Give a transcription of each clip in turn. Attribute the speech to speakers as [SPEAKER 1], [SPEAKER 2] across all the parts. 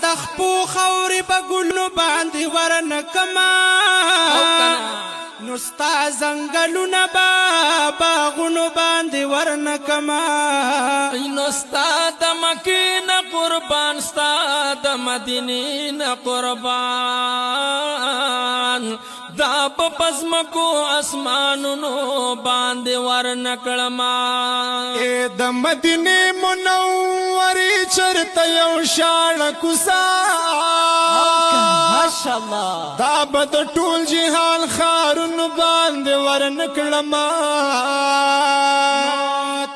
[SPEAKER 1] د خپو خورې په ګلو باندې ورنکما نو ستا زنګلونه به باغونو باندې ورنکما
[SPEAKER 2] نو ستا د مکې نه قربان ستا د مدینې نه قربان دا په پزمکو اسمانونو باندې ورنکړما
[SPEAKER 1] د مدینې منورې چرته یو شاړه کوڅه
[SPEAKER 2] ماشاءالله
[SPEAKER 1] دا به د ټول جهان ښارونو باندې ورنکړما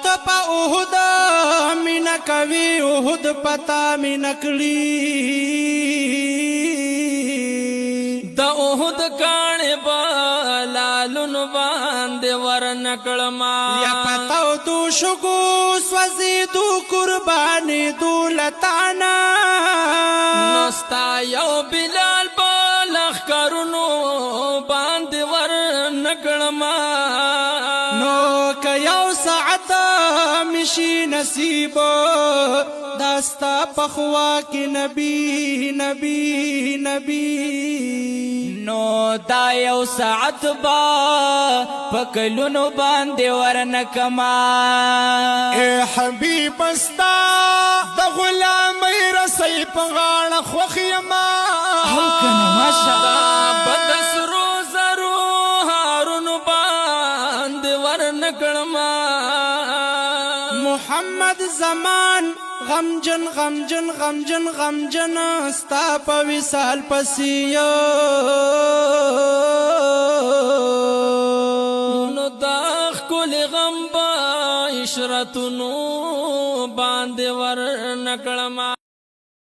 [SPEAKER 1] ته په احد مینه کوي احد پتا مینه کړي
[SPEAKER 2] د احد کاڼې به لالونو باندې ورنکړما
[SPEAKER 1] یا پتاو دو شګو سوځېدو قربانېدو لتانا
[SPEAKER 2] نو ستا یو بلال به لښکرونو باندې ورنکړما
[SPEAKER 1] نو که یو ساعت مشي نصیب داستا پخوا کی نبی نبی نبی
[SPEAKER 2] نو دا یو ساعت با پکلونو باندې ورنکما
[SPEAKER 1] اے حبیب استا د غلامۍ رسۍ په غاړه خوښ یما
[SPEAKER 2] او کنه ماشاءالله بدسرو زرو هارونو باندې ورنکړما
[SPEAKER 1] محمد زمان غمجن غمجن غمجن غمجن ستا په وصال پسې
[SPEAKER 2] نو دا ښکلې غم به عشرتونو باندې ورنکړما